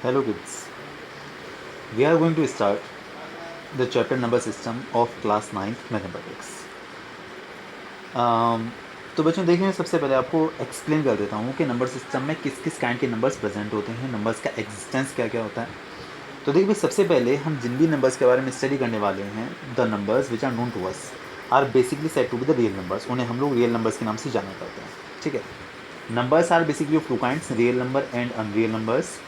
Hello kids, we are going to start the chapter number system of class 9th mathematics. तो बच्चों देखिए, मैं सबसे पहले आपको एक्सप्लेन कर देता हूँ कि नंबर सिस्टम में किस किस काइंड के नंबर्स प्रेजेंट होते हैं, नंबर्स का एग्जिस्टेंस क्या क्या होता है. तो देखिए, सबसे पहले हम जिन भी नंबर्स के बारे में स्टडी करने वाले हैं, the numbers which are known to us are basically set to be the real numbers. उन्हें हम लोग रियल नंबर्स के नाम से जाना करते हैं. ठीक है. Numbers are basically of two kinds, real number and unreal numbers.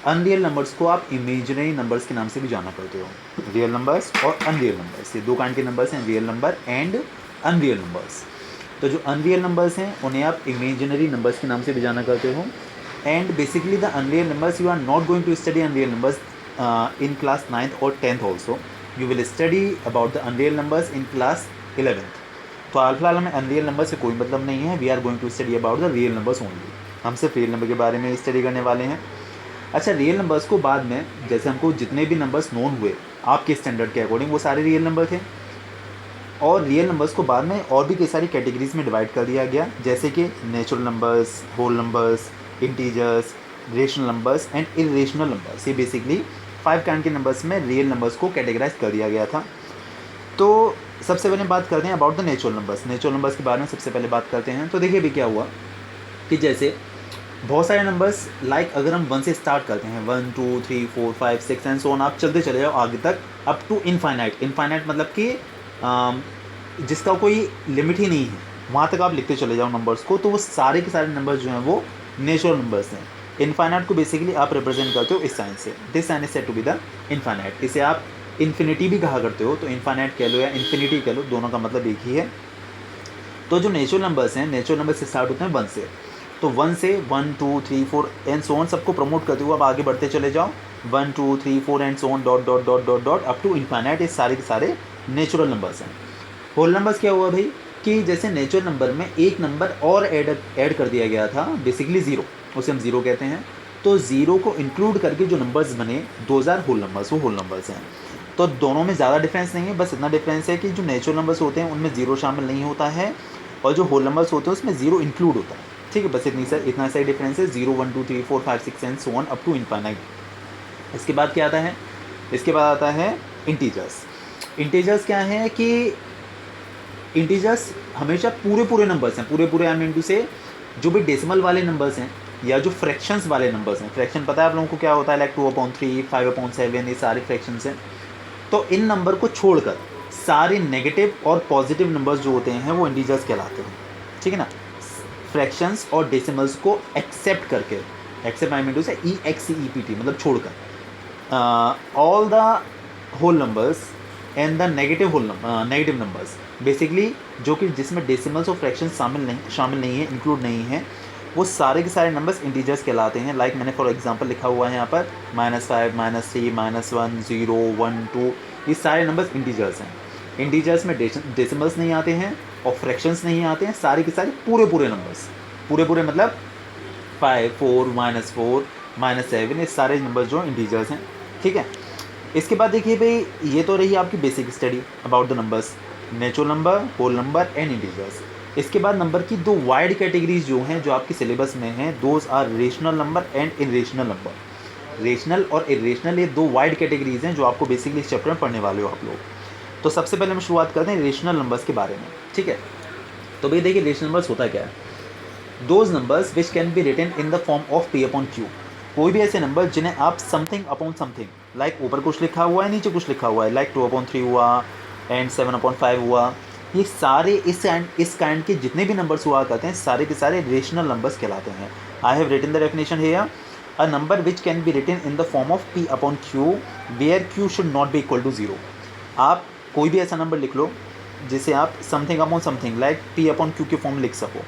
Unreal numbers को आप इमेजिनरी नंबर्स के नाम से भी जाना करते हो. रियल नंबर्स और अनरियल नंबर्स, ये दो काइंड के नंबर्स हैं, real number and unreal numbers. तो जो अनरियल नंबर्स हैं उन्हें आप इमेजिनरी नंबर्स के नाम से भी जाना करते हो. And basically the unreal numbers, you are not going to study unreal numbers in class 9th और 10th also. You will study about the unreal numbers in class 11th. तो फिलहाल हमें अनरियल नंबर से कोई मतलब नहीं है. We are going to study about the real numbers only. हम सिर्फ रियल नंबर के बारे में स्टडी करने वाले हैं. अच्छा, रियल नंबर्स को बाद में, जैसे हमको जितने भी नंबर्स नोन हुए आपके स्टैंडर्ड के अकॉर्डिंग, वो सारे रियल नंबर थे. और रियल नंबर्स को बाद में और भी कई सारी कैटेगरीज में डिवाइड कर दिया गया, जैसे कि natural numbers, whole numbers, integers, rational numbers and irrational numbers. ये बेसिकली 5 काइंड के नंबर्स में रियल नंबर्स को कैटेगराइज कर दिया गया था. तो सबसे पहले बात करते हैं about the natural numbers. Natural numbers के बारे में सबसे पहले बात करते हैं. तो देखिए अभी क्या हुआ कि जैसे बहुत सारे नंबर्स, लाइक अगर हम 1 से स्टार्ट करते हैं, 1 2 3 4 5 6 एंड सो ऑन, आप चलते चले जाओ आगे तक अप टू इनफाइनाइट. इनफाइनाइट मतलब कि जिसका कोई लिमिट ही नहीं है, वहाँ तक आप लिखते चले जाओ नंबर्स को. तो वो सारे के सारे नंबर्स जो हैं वो नेचुरल नंबर्स हैं. इनफाइनाइट को बेसिकली आप रिप्रेजेंट करते हो इस साइन से. This sign is said to be the infinite. इसे आप इन्फिनिटी भी कहा करते हो, तो इनफाइनाइट कह लो या इन्फिनिटी कह लो, दोनों का मतलब एक ही है. तो जो नेचुरल नंबर्स हैं, नेचुरल नंबर से स्टार्ट होते हैं 1 से. तो 1 से 1 2 3 4 एंड सो ऑन सबको प्रमोट करते हुए आप आगे बढ़ते चले जाओ. 1 2 3 4 and so on dot dot dot dot dot up to infinite. ये सारे के सारे नेचुरल नंबर्स हैं. होल नंबर्स क्या हुआ भाई कि जैसे नेचुरल नंबर में एक नंबर और ऐड कर दिया गया था, बेसिकली ज़ीरो, उसे हम ज़ीरो कहते हैं. तो ज़ीरो को इंक्लूड करके जो नंबर्स बने, 2000 होल नंबर्स, वो होल नंबर्स हैं. तो दोनों में ज़्यादा डिफरेंस नहीं है, बस इतना डिफरेंस है कि जो नेचुरल नंबर्स होते हैं उनमें ज़ीरो शामिल नहीं होता है, और जो होल नंबर्स होते हैं उसमें ज़ीरो इंक्लूड होता है. ठीक है, बस इतना सा डिफरेंस है. 0 1 2 3 4 5 6 and so on up to infinite. इसके बाद क्या आता है? इसके बाद आता है इंटीजर्स. इंटीजर्स क्या है कि इंटीजर्स हमेशा पूरे नंबर्स हैं. पूरे आई मीन टू से जो भी डेसिमल वाले नंबर्स हैं या जो फ्रैक्शंस वाले नंबर्स हैं. फ्रैक्शन पता है आप लोगों को क्या होता है? लाइक 2/3, 5/7, ये सारे फ्रैक्शंस हैं. तो इन नंबर को छोड़कर सारे नेगेटिव और पॉजिटिव नंबर्स जो होते हैं वो इंटीजर्स कहलाते हैं. ठीक है ना. फ्रैक्शंस और डेसिमल्स को एक्सेप्ट करके, except I mean to say EXCEPT मतलब छोड़कर, all the whole numbers and the negative numbers, basically जो कि जिसमें डेसिमल्स और फ्रैक्शंस शामिल नहीं है, इंक्लूड नहीं है, वो सारे के सारे नंबर्स इंटीजर्स कहलाते हैं. लाइक मैंने फॉर एग्जांपल लिखा हुआ है यहाँ पर -5 -3 -1 0 1 2, ये सारे नंबर्स इंटीजर्स हैं. इंटीजर्स में डेसिमल्स नहीं आते हैं और फ्रैक्शंस नहीं आते हैं. सारे के सारे पूरे नंबर्स, पूरे मतलब 5 4 -4 -7, ये सारे नंबर्स जो इंटीजर्स हैं. ठीक है. इसके बाद देखिए भाई, ये तो रही आपकी basic study about the numbers, natural number, whole number and integers. इसके बाद नंबर की दो वाइड कैटेगरीज जो हैं, जो आपके सिलेबस में हैं, those are rational number and irrational number. Rational और इरेशनल, ये दो वाइड कैटेगरीज हैं जो आपको बेसिकली इस चैप्टर में पढ़ने वाले हो आप लोग. तो सबसे पहले हम शुरुआत करते हैं रेशनल नंबर्स के बारे में. ठीक है. तो भाई देखिए, रेशनल नंबर्स होता क्या है? Those numbers which can be written in the form of P/Q. कोई भी ऐसे नंबर जिन्हें आप समथिंग अपॉन समथिंग, लाइक ऊपर कुछ लिखा हुआ है, नीचे कुछ लिखा हुआ है, लाइक 2/3 हुआ एंड 7/5 हुआ, ये सारे इस काइंड के जितने भी नंबर्स हुआ करते हैं, सारे के सारे रेशनल नंबर्स कहलाते हैं. I have written the definition here. A number which can be written in the form of P/Q where Q should not be equal to 0. आप कोई भी ऐसा नंबर लिख लो जिसे आप something upon something, like P/Q के फॉर्म लिख सको,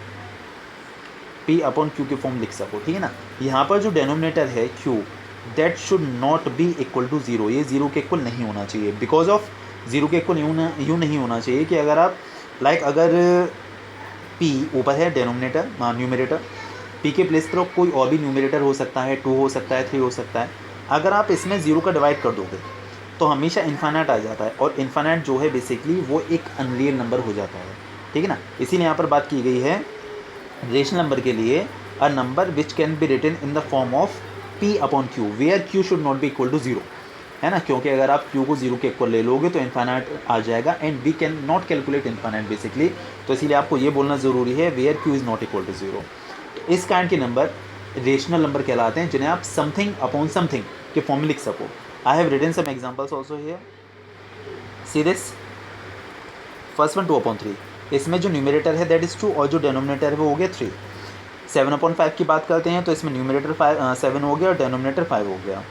P/Q के फॉर्म लिख सको. ठीक है ना. यहाँ पर जो डेनोमिनेटर है Q, that should not be equal to 0. ये 0 के इक्वल नहीं होना चाहिए. बिकॉज ऑफ 0 के इक्वल यूँ नहीं होना चाहिए कि अगर आप अगर P ऊपर है डेनोमिनेटर, न्यूमरेटर, P के प्लेस पर कोई और भी न्यूमरेटर हो सकता है, 2 हो सकता है, 3 हो सकता है. अगर आप इसमें 0 का डिवाइड कर दोगे तो हमेशा इन्फाइनाइट आ जाता है, और इन्फाइनाइट जो है बेसिकली वो एक अनरियल नंबर हो जाता है. ठीक है ना. इसीलिए यहाँ पर बात की गई है रेशनल नंबर के लिए, a number which can be written in the form of P upon Q where Q should not be equal to 0, है ना, क्योंकि अगर आप Q को 0 के इक्वल ले लोगे तो इन्फाइनाइट आ जाएगा and we can not calculate infinite basically. तो इसीलिए आपको ये बोलना ज़रूरी है where Q is not equal to 0। तो इस काइंड के नंबर रेशनल नंबर कहलाते हैं, जिन्हें आप समथिंग अपॉन समथिंग के फॉर्म में लिख सको। I have written some examples also here, see this. First one 2/3, इसमें जो न्यूमरेटर है दैट इज़ 2 और जो डेनोमिनेटर है वो हो गया 3। 7/5 की बात करते हैं तो इसमें न्यूमरेटर 7 हो गया और डेनोमिनेटर 5 हो गया।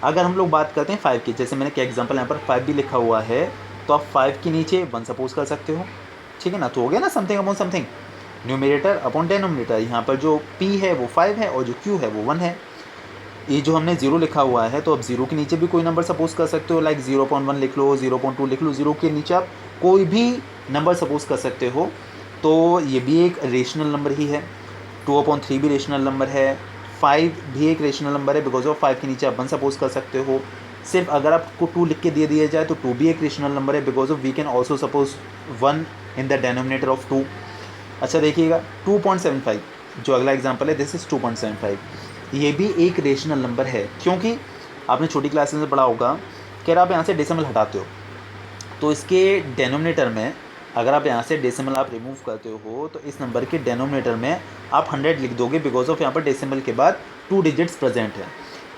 अगर हम लोग बात करते हैं 5 की, जैसे मैंने क्या एग्जांपल यहाँ पर 5 भी लिखा हुआ है, तो आप 5 के नीचे 1 सपोज कर सकते हो, ठीक है ना। तो हो गया ना something upon something, numerator upon denominator. यहाँ पर जो P है वो 5 है और जो Q है वो 1 है। ये जो हमने 0 लिखा हुआ है तो अब 0 के नीचे भी कोई नंबर सपोज कर सकते हो, लाइक 0.1 लिख लो, 0.2 लिख लो, 0 के नीचे आप कोई भी नंबर सपोज कर सकते हो। तो ये भी एक रेशनल नंबर ही है। 2/3 भी रेशनल नंबर है, 5 भी एक रेशनल नंबर है, बिकॉज ऑफ 5 के नीचे आप 1 सपोज कर सकते हो। सिर्फ अगर आपको 2 लिख के दे दिया जाए तो 2 भी एक रेशनल नंबर है, because of we can also suppose 1 in the denominator of 2। अच्छा देखिएगा 2.75 जो अगला एग्जाम्पल है, दिस इज़ 2.75, ये भी एक रेशनल नंबर है, क्योंकि आपने छोटी क्लासेस में पढ़ा होगा कि आप यहाँ से डेसिमल हटाते हो तो इसके डेनोमिनेटर में, अगर आप यहाँ से डेसिमल आप रिमूव करते हो तो इस नंबर के डेनोमिनेटर में आप 100 लिख दोगे, बिकॉज ऑफ यहाँ पर डेसिमल के बाद 2 डिजिट्स प्रेजेंट है।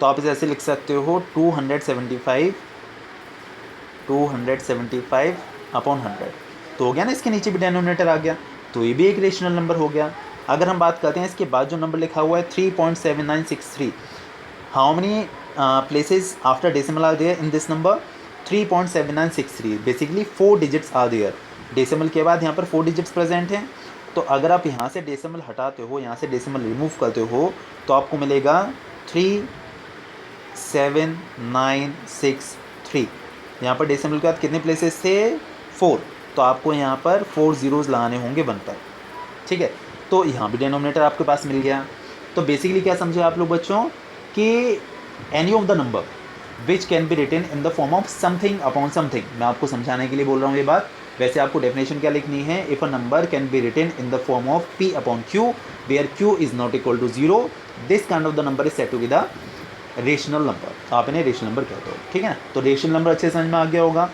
तो आप इसे ऐसे लिख सकते हो 275 अपॉन 100। तो हो गया ना, इसके नीचे भी डेनोमिनेटर आ गया, तो ये भी एक रेशनल नंबर हो गया। अगर हम बात करते हैं इसके बाद जो नंबर लिखा हुआ है 3.7963, how many places after decimal are there in this number? 3.7963, basically 4 digits are there. Decimal के बाद यहाँ पर 4 डिजिट्स प्रेजेंट हैं। तो अगर आप यहाँ से डेसिमल हटाते हो, यहाँ से डेसिमल रिमूव करते हो, तो आपको मिलेगा 37963। यहाँ पर डेसिमल के बाद कितने प्लेसेस थे? 4। तो आपको यहाँ पर 4 ज़ीरोज़ लगाने होंगे 1 पर, ठीक है। तो यहाँ भी डेनोमिनेटर आपके पास मिल गया। तो बेसिकली क्या समझे आप लोग बच्चों कि any of the number which can be written in the form of something upon something. मैं आपको समझाने के लिए बोल रहा हूँ ये बात। वैसे आपको डेफिनेशन क्या लिखनी है? If a number can be written in the form of P upon Q where Q is not equal to 0, this kind of the number is said to be the rational number. आप इन्हें rational number कहते हो, ठीक है ना। तो rational number अच्छे समझ में आ गया होगा।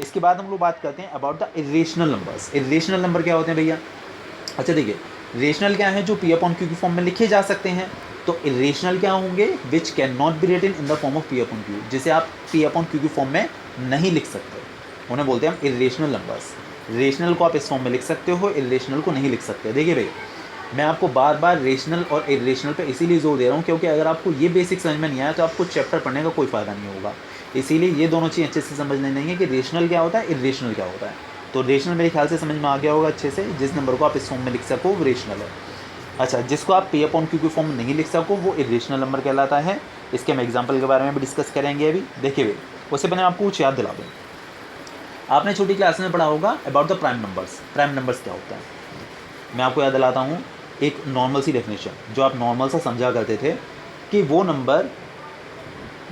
इसके बाद हम लोग बात करते हैं about the irrational numbers. Irrational number क्या होते हैं भैया? अच्छा देखिए, रेशनल क्या है? जो P अपॉन Q की फॉर्म में लिखे जा सकते हैं। तो इरेशनल क्या होंगे? Which can not be written in the form of P upon Q, जिसे आप P अपॉन Q की फॉर्म में नहीं लिख सकते, उन्हें बोलते हैं हम इरेशनल नंबर्स। रेशनल को आप इस फॉर्म में लिख सकते हो, इरेशनल को नहीं लिख सकते। देखिए भाई, मैं आपको बार बार रेशनल और इरेशनल पे इसीलिए जोर दे रहा हूँ, क्योंकि अगर आपको ये बेसिक समझ में नहीं आया तो आपको चैप्टर पढ़ने का कोई फ़ायदा नहीं होगा। इसीलिए ये दोनों चीज़ अच्छे से समझ लेनी है कि रेशनल क्या होता है, इरेशनल क्या होता है। तो रेशनल मेरे ख्याल से समझ में आ गया होगा अच्छे से, जिस नंबर को आप इस फॉर्म में लिख सको वो रेशनल है। अच्छा, जिसको आप P अपॉन Q की फॉर्म में नहीं लिख सको वो इरेशनल नंबर कहलाता है। इसके हम एग्जाम्पल के बारे में भी डिस्कस करेंगे अभी। देखिए भाई, उससे पहले आपको कुछ याद दिला दूँ। आपने छोटी क्लास में पढ़ा होगा about the prime numbers. Prime numbers क्या होता है? मैं आपको याद दिलाता हूँ एक नॉर्मल सी डेफिनेशन, जो आप नॉर्मल सा समझा करते थे कि वो नंबर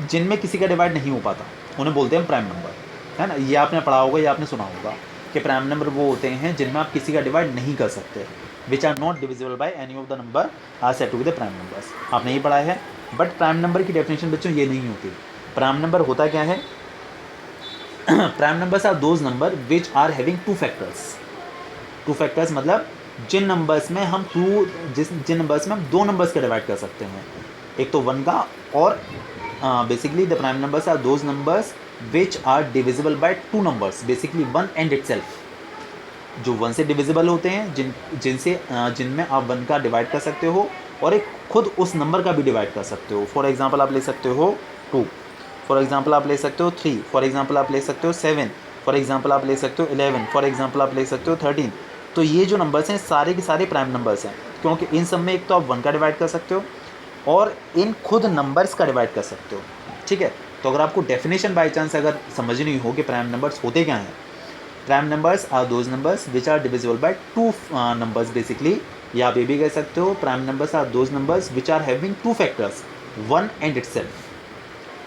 जिनमें किसी का डिवाइड नहीं हो पाता उन्हें बोलते हैं प्राइम नंबर, है ना। ये आपने पढ़ा होगा, ये आपने सुना होगा कि प्राइम नंबर वो होते हैं जिनमें आप किसी का डिवाइड नहीं कर सकते, which are not divisible by any of the number are said to be the prime numbers. आपने ये पढ़ा है। बट प्राइम नंबर की डेफिनेशन बच्चों ये नहीं होती। प्राइम नंबर होता क्या है? Prime numbers are those number which are having 2 factors. 2 factors मतलब जिन नंबर्स में हम जिन नंबर्स में हम 2 नंबर्स का डिवाइड कर सकते हैं, एक तो 1 का, और basically the prime numbers are those numbers which are divisible by 2 numbers, basically 1 and itself. जो 1 से डिविजिबल होते हैं, जिनमें आप 1 का डिवाइड कर सकते हो और एक खुद उस नंबर का भी डिवाइड कर सकते हो। फॉर एग्जांपल आप ले सकते हो 2, फॉर एग्जांपल आप ले सकते हो 3, फॉर एग्जांपल आप ले सकते हो 7, फॉर एग्जांपल आप ले सकते हो 11, फॉर एग्जांपल आप ले सकते हो 13। तो ये जो नंबर्स हैं सारे के सारे प्राइम नंबर्स हैं, क्योंकि इन सब में एक तो आप 1 का डिवाइड कर सकते हो और इन खुद नंबर्स का डिवाइड कर सकते हो, ठीक है। तो अगर आपको डेफिनेशन बाई चांस अगर समझनी हो कि प्राइम नंबर्स होते क्या हैं, prime numbers are those numbers which are divisible by 2 numbers basically, या आप ये भी कह सकते हो prime numbers are those numbers which are having 2 factors 1 and itself.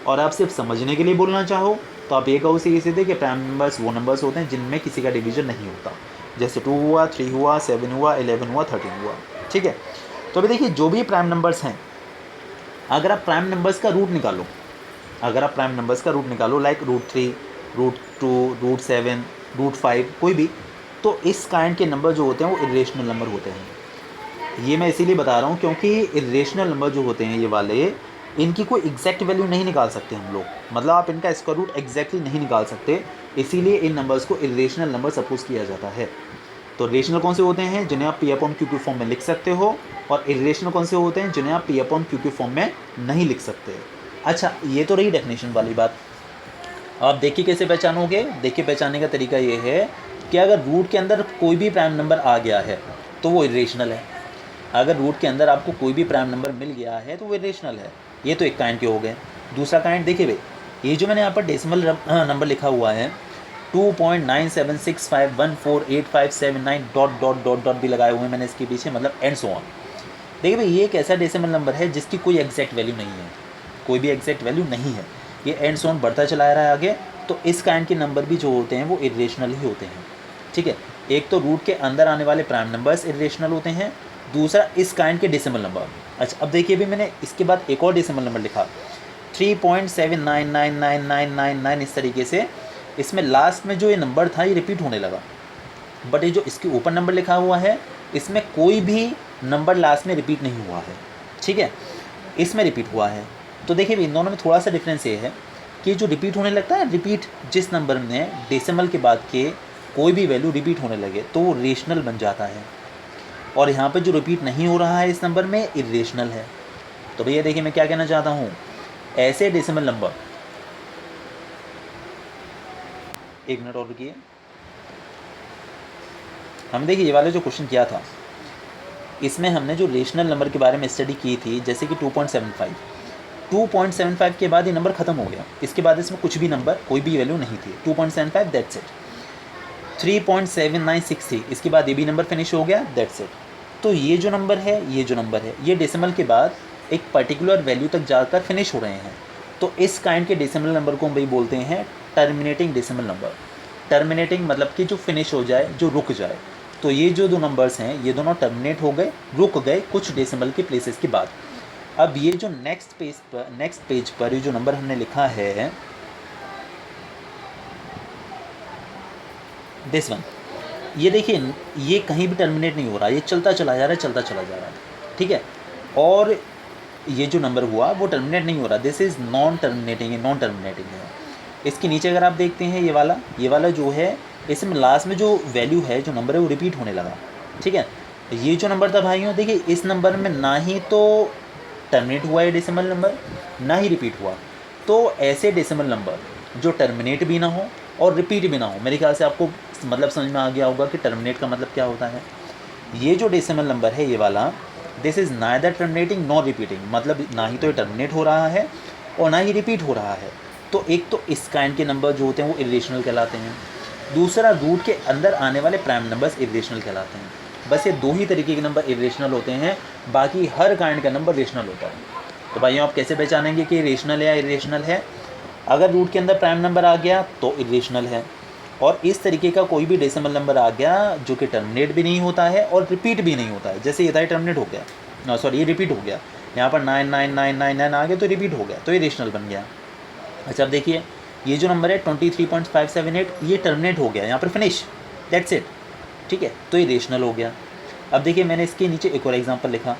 और आप सिर्फ समझने के लिए बोलना चाहो तो आप ये कहो सीधे कि प्राइम नंबर्स वो नंबर्स होते हैं जिनमें किसी का डिवीजन नहीं होता, जैसे 2 हुआ, 3 हुआ, 7 हुआ, 11 हुआ, 13 हुआ, ठीक है। तो अभी देखिए, जो भी प्राइम नंबर्स हैं अगर आप प्राइम नंबर्स का रूट निकालो, अगर आप प्राइम नंबर्स का रूट निकालो लाइक √3, √2, √7, √5 कोई भी, तो इस काइंड के नंबर जो होते हैं वो इरेशनल नंबर होते हैं। ये मैं इसीलिए बता रहा हूँ क्योंकि इरेशनल नंबर जो होते हैं ये वाले, इनकी कोई एग्जैक्ट वैल्यू नहीं निकाल सकते हम लोग, मतलब आप इनका स्क्वायर रूट एग्जैक्टली नहीं निकाल सकते, इसीलिए इन नंबर्स को इरेशनल नंबर सपोज किया जाता है। तो रेशनल कौन से होते हैं जिन्हें आप P/Q के फॉर्म में लिख सकते हो, और इरेशनल कौन से होते हैं जिन्हें आप P/Q के फॉर्म में नहीं लिख सकते। अच्छा, ये तो रही डेफिनेशन वाली बात। आप देखिए कैसे पहचानोगे। देखिए पहचानने का तरीका ये है कि अगर रूट के अंदर कोई भी प्राइम नंबर आ गया है तो वो इरेशनल है। अगर रूट के अंदर आपको कोई भी प्राइम नंबर मिल गया है तो वो इरेशनल है। ये तो एक काइंड के हो गए। दूसरा काइंड देखिए भाई, ये जो मैंने यहाँ पर डेसिमल नंबर लिखा हुआ है 2.9765148579 डॉट डॉट डॉट डॉट भी लगाए हुए हैं मैंने इसके पीछे, मतलब एंड सो ऑन। देखिए भाई, ये एक ऐसा डेसिमल नंबर है जिसकी कोई एग्जैक्ट वैल्यू नहीं है, कोई भी एग्जैक्ट वैल्यू नहीं है, ये एंड सो ऑन बढ़ता चला रहा है आगे। तो इस काइंड के नंबर भी जो होते हैं वो इरेशनल ही होते हैं। ठीक है, एक तो रूट के अंदर आने वाले प्राइम नंबर्स इरेशनल होते हैं, दूसरा इस काइंड के डेसिमल नंबर। अच्छा, अब देखिए भी मैंने इसके बाद एक और डेसिमल नंबर लिखा 3.799999, इस तरीके से इसमें लास्ट में जो ये नंबर था ये रिपीट होने लगा, बट ये जो इसके ऊपर नंबर लिखा हुआ है इसमें कोई भी नंबर लास्ट में रिपीट नहीं हुआ है। ठीक है, इसमें रिपीट हुआ है। तो देखिए इन दोनों में थोड़ा सा डिफरेंस ये है कि जो रिपीट होने लगता है, रिपीट जिस नंबर में डेसिमल के बाद के कोई भी वैल्यू रिपीट होने लगे तो वो रेशनल बन जाता है, और यहाँ पर जो रिपीट नहीं हो रहा है इस नंबर में इरेशनल है। तो भैया देखिए मैं क्या कहना चाहता हूँ, ऐसे डेसिमल नंबर, एक मिनट और रुकिए, हमने देखिए ये वाला जो क्वेश्चन किया था इसमें हमने जो रेशनल नंबर के बारे में स्टडी की थी, जैसे कि 2.75 के बाद ये नंबर ख़त्म हो गया, इसके बाद इसमें कुछ भी नंबर कोई भी वैल्यू नहीं थी, 2.75 दैट्स इट। 3.7963, इसके बाद ये भी नंबर फिनिश हो गया, दैट्स इट। तो ये जो नंबर है, ये जो नंबर है, ये डेसिमल के बाद एक पर्टिकुलर वैल्यू तक जाकर फिनिश हो रहे हैं। तो इस काइंड के डेसिमल नंबर को हम भाई बोलते हैं टर्मिनेटिंग डेसिमल नंबर। टर्मिनेटिंग मतलब कि जो फिनिश हो जाए, जो रुक जाए। तो ये जो दो नंबर्स हैं ये दोनों टर्मिनेट हो गए, रुक गए कुछ डेसिमल के प्लेसेस के बाद। अब ये जो नेक्स्ट पेज पर ये जो नंबर हमने लिखा है दिस वन, ये देखिए ये कहीं भी टर्मिनेट नहीं हो रहा, ये चलता चला जा रहा है, चलता चला जा रहा है। ठीक है, और ये जो नंबर हुआ वो टर्मिनेट नहीं हो रहा, दिस इज़ नॉन टर्मिनेटिंग है, नॉन टर्मिनेटिंग है। इसके नीचे अगर आप देखते हैं ये वाला जो है, इसमें लास्ट में जो वैल्यू है, जो नंबर है वो रिपीट होने लगा। ठीक है, ये जो नंबर था भाइयों, देखिए इस नंबर में ना ही तो टर्मिनेट हुआ है डेसिमल नंबर, ना ही रिपीट हुआ। तो ऐसे डेसिमल नंबर जो टर्मिनेट भी ना हो और रिपीट भी ना हो, मेरे ख्याल से आपको मतलब समझ में आ गया होगा कि टर्मिनेट का मतलब क्या होता है। ये जो डेसिमल नंबर है ये वाला, this is neither terminating nor repeating, मतलब ना ही तो ये टर्मिनेट हो रहा है और ना ही रिपीट हो रहा है। तो एक तो इस काइंड के नंबर जो होते हैं वो इरेशनल कहलाते हैं, दूसरा रूट के अंदर आने वाले प्राइम नंबर्स इरेशनल कहलाते हैं। बस ये दो ही तरीके के नंबर इरेशनल होते हैं, बाकी हर काइंड का नंबर रेशनल होता है। तो भाइयों आप कैसे पहचानेंगे कि रेशनल है या इरेशनल है? अगर रूट के अंदर प्राइम नंबर आ गया तो इरेशनल है, और इस तरीके का कोई भी डेसिमल नंबर आ गया जो कि टर्मिनेट भी नहीं होता है और रिपीट भी नहीं होता है, जैसे ये था टर्मिनेट हो गया, सॉरी ये रिपीट हो गया, यहाँ पर 99999 आ गया तो रिपीट हो गया, तो ये रेशनल बन गया। अच्छा अब देखिए ये जो नंबर है 23.578, ये टर्मिनेट हो गया, यहाँ पर फिनिश, दैट्स इट। ठीक है, तो ये रेशनल हो गया। अब देखिए मैंने इसके नीचे एक और एग्जांपल लिखा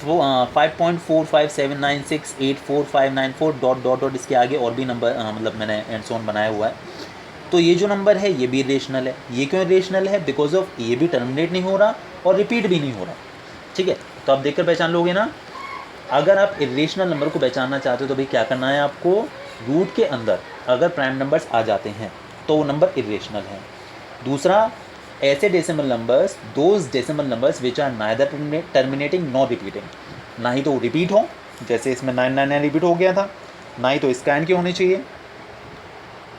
5.4579684594 डॉट डॉट डॉट, इसके आगे और भी नंबर मतलब मैंने एंड सो ऑन बनाया हुआ है। तो ये जो नंबर है ये भी रेशनल है। ये क्यों रेशनल है? बिकॉज ऑफ ये भी टर्मिनेट नहीं हो रहा और रिपीट भी नहीं हो रहा। ठीक है, तो आप देखकर पहचान लोगे ना। अगर आप इरेशनल नंबर को पहचानना चाहते हो तो भाई क्या करना है आपको, रूट के अंदर अगर प्राइम नंबर्स आ जाते हैं तो वो नंबर इरेशनल है। दूसरा, ऐसे decimal numbers, those decimal numbers which are neither terminating nor repeating, ना ही तो रिपीट हो, जैसे इसमें 999 रिपीट हो गया था, ना ही तो इस काइंड के होने चाहिए,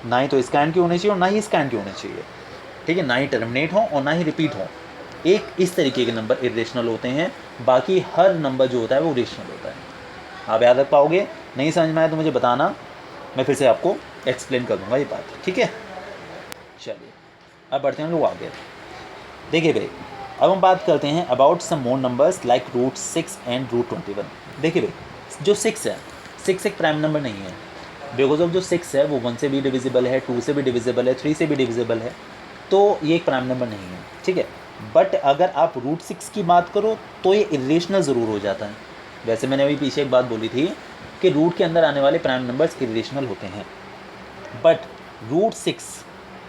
ना ही तो इस काइंड के होने चाहिए और ना ही इस काइंड के होने चाहिए। ठीक है, ना ही टर्मिनेट हो और ना ही रिपीट हो। एक इस तरीके के नंबर इरेशनल होते हैं, बाकी हर नंबर जो होता है वो रेशनल होता है। आप याद रख पाओगे? नहीं समझ में आया तो मुझे बताना, मैं फिर से आपको एक्सप्लेन कर दूंगा ये बात। ठीक है, चलिए अब बढ़ते हैं लोग आगे। देखिए भाई, अब हम बात करते हैं about some more numbers like root 6 and root 21। देखिए भाई, जो 6 है, 6 एक प्राइम नंबर नहीं है, बिकॉज ऑफ जो 6 है वो 1 से भी डिविजिबल है, 2 से भी डिविजिबल है, 3 से भी डिविजिबल है, तो ये एक प्राइम नंबर नहीं है, ठीक है। बट अगर आप रूट 6 की बात करो तो ये इरेशनल ज़रूर हो जाता है। वैसे मैंने अभी पीछे एक बात बोली थी कि रूट के अंदर आने वाले प्राइम नंबर्स इरेशनल होते हैं, बट रूट 6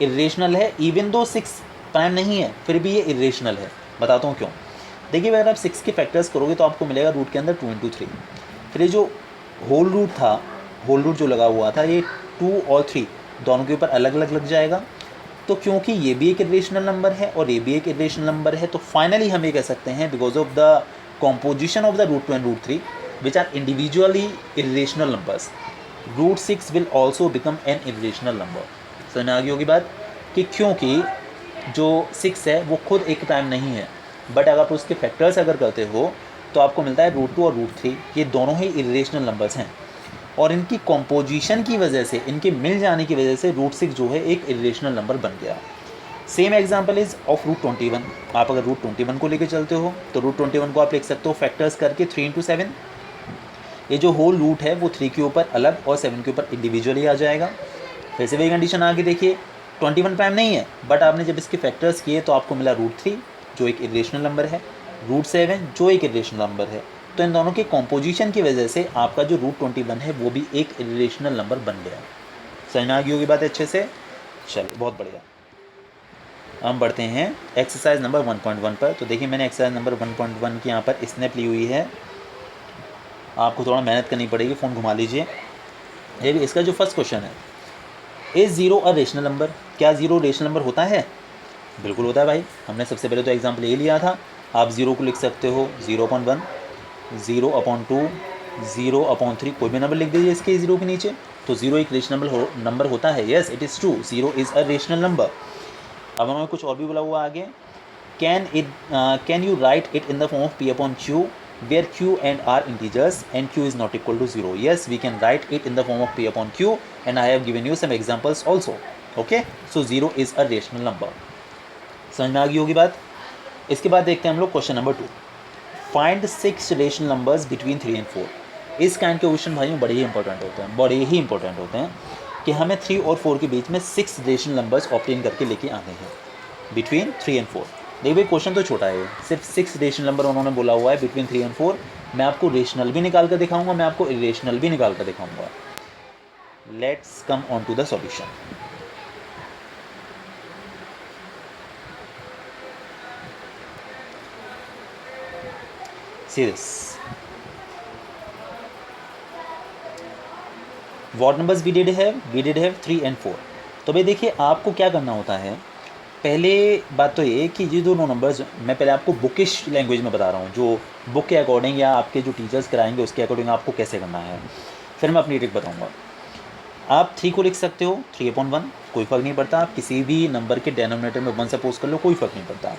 इरेशनल है, इवन दो 6 प्राइम नहीं है फिर भी ये इरेशनल है। बताता हूँ क्यों। देखिए अगर आप 6 के फैक्टर्स करोगे तो आपको मिलेगा रूट के अंदर 2 × 3, फिर ये जो होल रूट था, होल रूट जो लगा हुआ था, ये 2 और 3 दोनों के ऊपर अलग अलग लग जाएगा। तो क्योंकि ये भी एक इरेशनल नंबर है और ये भी एक इरेशनल नंबर है, तो फाइनली हम ये कह सकते हैं because of the composition of the root 2 and root 3 which are individually irrational numbers, root 6 will also become an irrational number. समझ में आ गई होगी बात कि क्योंकि जो 6 है वो खुद एक प्राइम नहीं है, बट अगर आप उसके फैक्टर्स अगर करते हो तो आपको मिलता है रूट 2 और रूट 3, ये दोनों ही इरेशनल नंबर्स हैं और इनकी कॉम्पोजिशन की वजह से, इनके मिल जाने की वजह से रूट 6 जो है एक इरेशनल नंबर बन गया। Same example is of root 21। आप अगर रूट 21 को लेकर चलते हो तो रूट 21 को आप लिख सकते हो फैक्टर्स करके 3 × 7। ये जो होल रूट है वो 3 के ऊपर अलग और 7 के ऊपर इंडिविजुअली आ जाएगा। फिर से वही कंडीशन आगे देखिए, 21 प्राइम नहीं है, बट आपने जब इसके फैक्टर्स किए तो आपको मिला रूट 3 जो एक इरेशनल नंबर है, रूट 7 जो एक इरेशनल नंबर है। तो इन दोनों के कॉम्पोजिशन की वजह से आपका जो रूट 21 है वो भी एक इरेशनल नंबर बन गया। समझ में आ गई होगी बात अच्छे से। चलिए बहुत बढ़िया, हम बढ़ते हैं एक्सरसाइज नंबर 1.1 पर। तो देखिए मैंने एक्सरसाइज नंबर 1.1 की यहाँ पर स्नैप ली हुई है, आपको थोड़ा मेहनत करनी पड़ेगी, फ़ोन घुमा लीजिए। ये भी इसका जो फर्स्ट क्वेश्चन है, इज़ 0 अ रेशनल नंबर? क्या 0 रेशनल नंबर होता है? बिल्कुल होता है भाई। हमने सबसे पहले तो एग्जाम्पल ये लिया था, आप 0 को लिख सकते हो 0/1, 0/2, 0/3, कोई भी नंबर लिख दीजिए इसके 0 के नीचे, तो 0 एक रेशनल नंबर होता है। Yes it is true, 0 is a rational number. अब हमें कुछ और भी बोला हुआ आगे, can you right it in the form of P/Q where Q and R integers and Q is not equal to 0? Yes, we can write it in the form of P/Q and I have given you some examples also. Okay, so 0 is a rational number. समझ में आ गई होगी बात। इसके बाद देखते हैं हम लोग question number 2, find 6 rational numbers between 3 and 4। इस काइंड के क्वेश्चन भाइयों बड़े ही इंपॉर्टेंट होते हैं, बड़े ही इंपॉर्टेंट होते हैं कि हमें 3 और 4 के बीच में 6 रेशनल नंबर्स ऑब्टेन करके लेके आने हैं बिटवीन 3 and 4। देखिए भाई क्वेश्चन तो छोटा है, सिर्फ 6 रेशनल नंबर उन्होंने बोला हुआ है बिटवीन 3 and 4। मैं आपको रेशनल भी निकाल कर दिखाऊंगा, मैं आपको इरेशनल भी निकाल कर दिखाऊंगा। Let's come on to the solution. See this, what numbers we did have? वी डिड हैव 3 and 4। तो भाई देखिए आपको क्या करना होता है, पहले बात तो ये कि ये दोनों नंबर्स मैं पहले आपको बुकिश लैंग्वेज में बता रहा हूँ, जो बुक के अकॉर्डिंग या आपके जो टीचर्स कराएंगे उसके अकॉर्डिंग आपको कैसे करना है, फिर मैं अपनी ट्रिक बताऊँगा। आप 3 को लिख सकते हो 3/1, कोई फ़र्क नहीं पड़ता। आप किसी भी नंबर के डेनोमिनेटर में 1 सपोज कर लो, कोई फ़र्क नहीं पड़ता।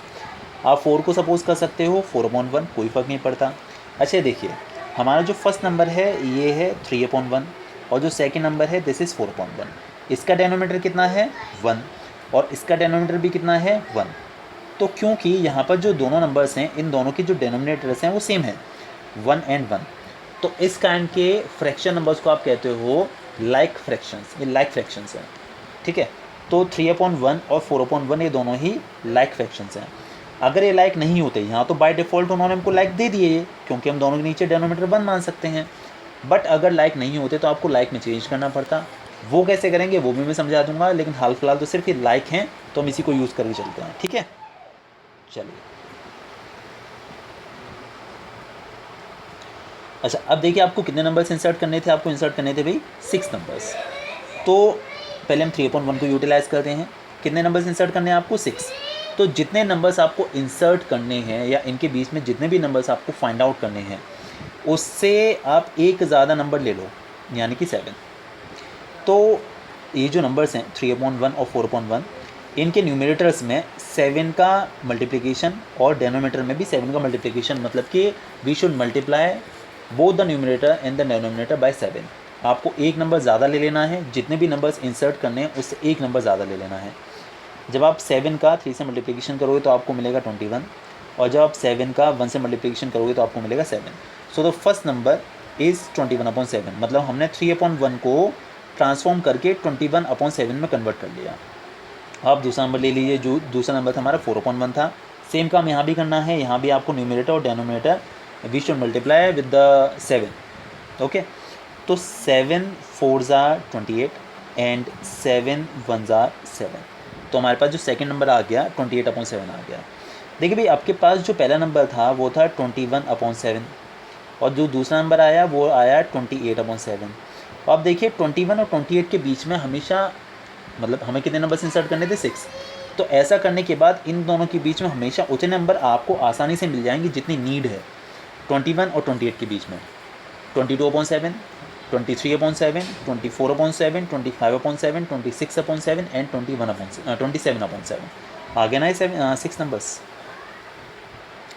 आप 4 को सपोज कर सकते हो 4/1, कोई फ़र्क नहीं पड़ता। अच्छा देखिए हमारा जो फर्स्ट नंबर है ये है 3/1 और जो सेकेंड नंबर है दिस इज़ 4/1। इसका डेनोमिनेटर कितना है 1 और इसका डेनोमिनेटर भी कितना है 1। तो क्योंकि यहाँ पर जो दोनों नंबर्स हैं इन दोनों के जो डेनोमिनेटर्स हैं वो सेम है 1 and 1, तो इस काइंड के फ्रैक्शन नंबर्स को आप कहते हो लाइक फ्रैक्शंस। ये लाइक फ्रैक्शंस हैं, ठीक है। तो 3/1 और 4/1 ये दोनों ही लाइक फ्रैक्शंस हैं। अगर ये लाइक नहीं होते यहाँ तो बाय डिफ़ॉल्ट उन्होंने हमको लाइक दे दिए ये, क्योंकि हम दोनों के नीचे डेनोमिनेटर 1 मान सकते हैं। बट अगर लाइक नहीं होते तो आपको लाइक में चेंज करना पड़ता। वो कैसे करेंगे वो भी मैं समझा दूंगा, लेकिन हाल फिलहाल तो सिर्फ ये लाइक हैं तो हम इसी को यूज़ करके चलते हैं, ठीक है। चलिए अच्छा, अब देखिए आपको कितने नंबर्स इंसर्ट करने थे? आपको इंसर्ट करने थे भाई 6 नंबर्स। तो पहले हम 3/1 को यूटिलाइज़ करते हैं। कितने नंबर्स इंसर्ट करने हैं आपको? 6। तो जितने नंबर्स आपको इंसर्ट करने हैं या इनके बीच में जितने भी नंबर्स आपको फाइंड आउट करने हैं उससे आप एक ज़्यादा नंबर ले लो, यानी कि 7। तो ये जो नंबर्स हैं 3/1 और 4/1, इनके न्यूमरेटर्स में 7 का मल्टीप्लिकेशन और डेनोमिनेटर में भी 7 का मल्टीप्लिकेशन, मतलब कि we should multiply both the numerator and the denominator by 7। आपको एक नंबर ज़्यादा ले लेना है, जितने भी नंबर्स इंसर्ट करने हैं उससे एक नंबर ज़्यादा ले लेना है। जब आप 7 का 3 से मल्टीप्लिकेशन करोगे तो आपको मिलेगा 21 और जब आप 7 का 1 से मल्टीप्लिकेशन करोगे तो आपको मिलेगा 7। So the first number is 21/7, मतलब हमने 3/1 को ट्रांसफॉर्म करके 21/7 में कन्वर्ट कर लिया। आप दूसरा नंबर ले लीजिए, जो दूसरा नंबर था हमारा 4/1 था। सेम काम यहाँ भी करना है, यहाँ भी आपको न्यूमरेटर और denominator we should multiply with the 7। Okay, तो 7 4s are 28 and 7 1s are 7। तो हमारे पास जो सेकंड नंबर आ गया 28/7 आ गया। देखिए भाई, आपके पास जो पहला नंबर था वो था 21/7 और जो दूसरा नंबर आया वो आया 28/7। अब देखिए 21 और 28 के बीच में हमेशा, मतलब हमें कितने नंबर्स इंसर्ट करने थे, 6। तो ऐसा करने के बाद इन दोनों के बीच में हमेशा उतने नंबर आपको आसानी से मिल जाएंगे जितनी नीड है। 21 और 28 के बीच में 22/7, 23/7, 24/7, 25/7, 26/7 एंड 27/7 आ गया ना ये 6 नंबर्स।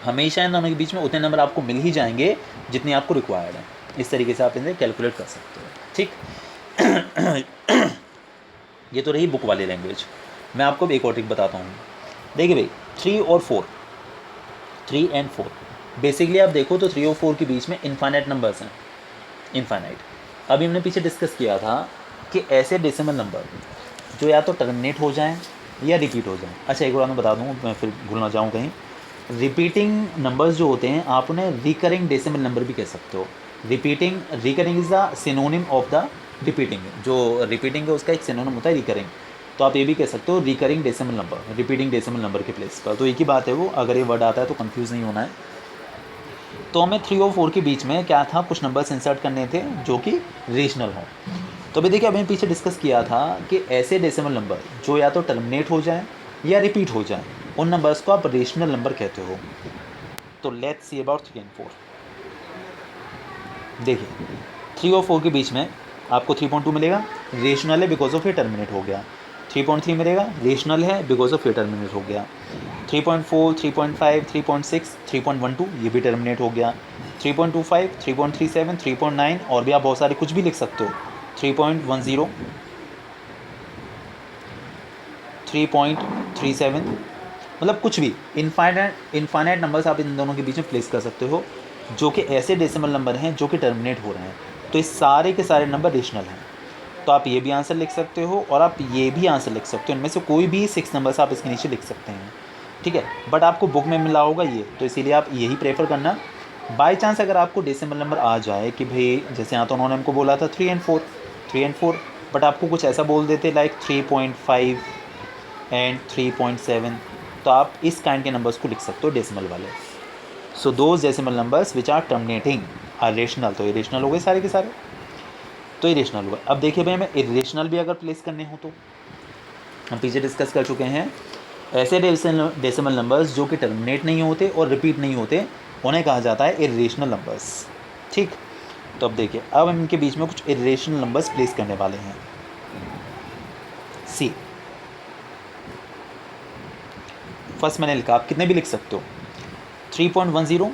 हमेशा इन दोनों के बीच में उतने नंबर आपको मिल ही जाएंगे जितने आपको रिक्वायर्ड है। इस तरीके से आप इन्हें कैलकुलेट कर सकते हो। ठीक, ये तो रही बुक वाली लैंग्वेज। मैं आपको एक और ट्रिक बताता हूँ। देखिए भाई, 3 और 4, 3 एंड 4 बेसिकली आप देखो तो 3 और 4 के बीच में इनफाइनाइट नंबर्स हैं, इनफाइनाइट। अभी हमने पीछे डिस्कस किया था कि ऐसे डेसिमल नंबर जो या तो टर्मिनेट हो जाएं या रिपीट हो जाएं। अच्छा, एक बार मैं बता दूँ, मैं फिर भूल ना जाऊँ कहीं। रिपीटिंग नंबर्स जो होते हैं आप उन्हें रिकरिंग डेसिमल नंबर भी कह सकते हो। Recurring is the synonym of the repeating. जो रिपीटिंग है उसका एक सिनोनिम होता है रिकरिंग। तो आप ये भी कह सकते हो recurring decimal number, repeating decimal number के प्लेस पर। तो एक ही बात है वो, अगर ये वर्ड आता है तो कंफ्यूज नहीं होना है। तो हमें 3 और 4 के बीच में क्या था, कुछ नंबर्स इंसर्ट करने थे जो कि रेशनल हों। तो अभी देखिए, अभी पीछे डिस्कस किया था कि ऐसे डेसिमल नंबर जो या तो टर्मिनेट हो जाए या रिपीट हो जाए, उन नंबर्स को आप रेशनल नंबर कहते हो। तो लेट्स सी अबाउट 3 एंड 4। देखिए, 3 और 4 के बीच में आपको 3.2 मिलेगा, रेशनल है बिकॉज ऑफ ये टर्मिनेट हो गया। 3.3 मिलेगा, रेशनल है बिकॉज ऑफ ये टर्मिनेट हो गया। 3.4, 3.5, 3.6, 3.12 ये भी टर्मिनेट हो गया। 3.25, 3.37, 3.9 और भी आप बहुत सारे कुछ भी लिख सकते हो। 3.10, 3.37, मतलब कुछ भी इनफाइनाइट नंबर्स आप इन दोनों के बीच में प्लेस कर सकते हो जो कि ऐसे डेसिमल नंबर हैं जो कि टर्मिनेट हो रहे हैं। तो इस सारे के सारे नंबर रेशनल हैं। तो आप ये भी आंसर लिख सकते हो और आप ये भी आंसर लिख सकते हो। इनमें से कोई भी 6 नंबर्स आप इसके नीचे लिख सकते हैं। ठीक है, बट आपको बुक में मिला होगा ये, तो इसीलिए आप यही प्रेफर करना। बाई चांस अगर आपको डेसिमल नंबर आ जाए कि भाई जैसे यहाँ तो उन्होंने हमको बोला था 3 एंड 4, बट आपको कुछ ऐसा बोल देते लाइक 3.5 एंड 3.7, तो आप इस काइंड के नंबर्स को लिख सकते हो डेसिमल वाले। So those decimal numbers which are terminating are rational. तो इरेशनल हो गए सारे के सारे, तो इरेशनल हुआ। अब देखिए भाई, हमें इरेशनल भी अगर प्लेस करने हो तो हम पीछे डिस्कस कर चुके हैं, ऐसे डेसिमल नंबर्स जो कि टर्मिनेट नहीं होते और रिपीट नहीं होते उन्हें कहा जाता है इरेशनल नंबर्स। ठीक, तो अब देखिए, अब हम इनके बीच में कुछ इरेशनल नंबर्स प्लेस करने वाले हैं। सी, फर्स्ट मैंने लिखा, आप कितने भी लिख सकते हो। 3.10,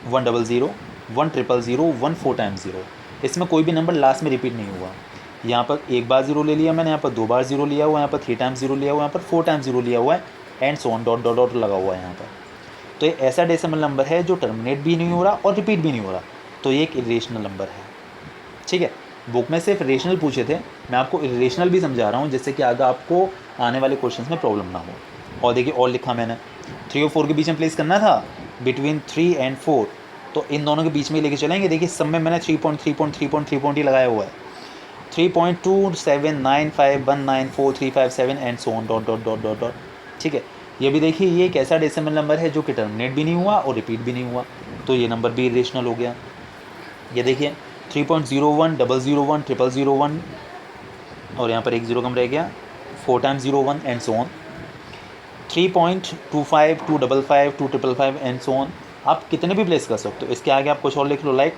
100, 100, 1 4 टाइम्स 0। इसमें कोई भी नंबर लास्ट में रिपीट नहीं हुआ। यहाँ पर एक बार 0 ले लिया मैंने, यहाँ पर 2 बार 0 लिया हुआ, यहाँ पर 3 टाइम्स 0 लिया हुआ, यहाँ पर 4 टाइम्स 0 लिया हुआ है, and so on, dot dot dot लगा हुआ है यहाँ पर। तो ये ऐसा डेसिमल नंबर है जो टर्मिनेट भी नहीं हो रहा और रिपीट भी नहीं हो रहा, तो ये एक इरेशनल नंबर है। ठीक है, बुक में सिर्फ रेशनल पूछे थे, मैं आपको इरेशनल भी समझा रहा हूँ जिससे कि आगे आपको आने वाले क्वेश्चंस में प्रॉब्लम ना हो। और देखिए, और लिखा मैंने 3 और 4 के बीच में प्लेस करना था, बिटवीन 3 एंड 4, तो इन दोनों के बीच में लेके चलेंगे। देखिए, सब में मैंने 3.3.3.3 ही लगाया हुआ है। 3.279519435 and so on, dot dot dot dot dot. ठीक है, ये भी देखिए, ये एक ऐसा डेसिमल नंबर है जो कि टर्मिनेट भी नहीं हुआ और रिपीट भी नहीं हुआ, तो ये नंबर भी इरेशनल हो गया। ये देखिए 3.01, 001, 0001 और यहाँ पर एक 0 कम रह गया, 4 times 01 and so on. 3.25, 255, 255 and so on. आप कितने भी प्लेस कर सकते हो। इसके आगे आप कुछ और लिख लो, लाइक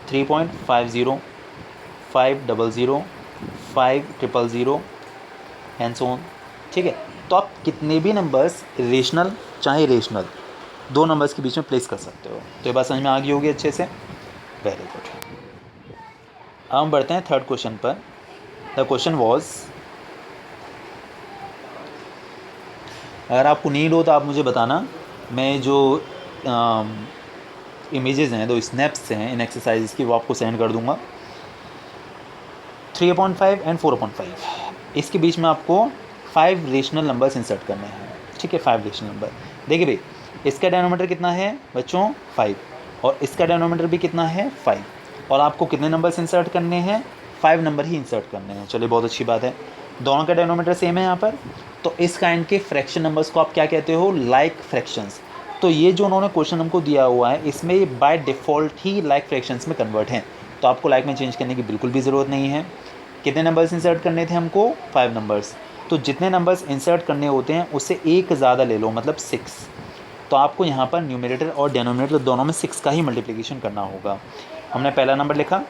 3.50, 500, 500 एंड सो ऑन। ठीक है, तो आप कितने भी नंबर्स रेशनल चाहे रेशनल, दो नंबर्स के बीच में प्लेस कर सकते हो। तो ये बात समझ में आ गई होगी अच्छे से, वेरी गुड। अब हम बढ़ते हैं थर्ड क्वेश्चन पर। द क्वेश्चन वॉज, अगर आपको नीड हो तो आप मुझे बताना, मैं जो इमेजेस हैं, दो स्नैप्स हैं इन एक्सरसाइज की, वो आपको सेंड कर दूंगा। 3/5 एंड 4/5, इसके बीच में आपको 5 रेशनल नंबर्स इंसर्ट करने हैं। ठीक है, 5 रेशनल नंबर। देखिए भाई, इसका डेनोमीटर कितना है बच्चों 5, और इसका डेनोमीटर भी कितना है 5, और आपको कितने नंबर्स इंसर्ट करने हैं 5 नंबर ही इंसर्ट करने हैं। चलिए बहुत अच्छी बात है, दोनों का डेनोमीटर सेम है यहाँ पर। तो इस काइंड के फ्रैक्शन नंबर्स को आप क्या कहते हो, लाइक फ्रैक्शंस। तो ये जो उन्होंने क्वेश्चन हमको दिया हुआ है, इसमें ये by default he like fractions में कन्वर्ट हैं, तो आपको लाइक में चेंज करने की बिल्कुल भी ज़रूरत नहीं है। कितने नंबर्स इंसर्ट करने थे हमको 5 नंबर्स, तो जितने नंबर्स इंसर्ट करने होते हैं उससे एक ज़्यादा ले लो, मतलब 6। तो आपको यहाँ पर न्यूमरेटर और डेनोमिनेटर दोनों में 6 का ही मल्टीप्लिकेशन करना होगा। हमने पहला नंबर लिखा,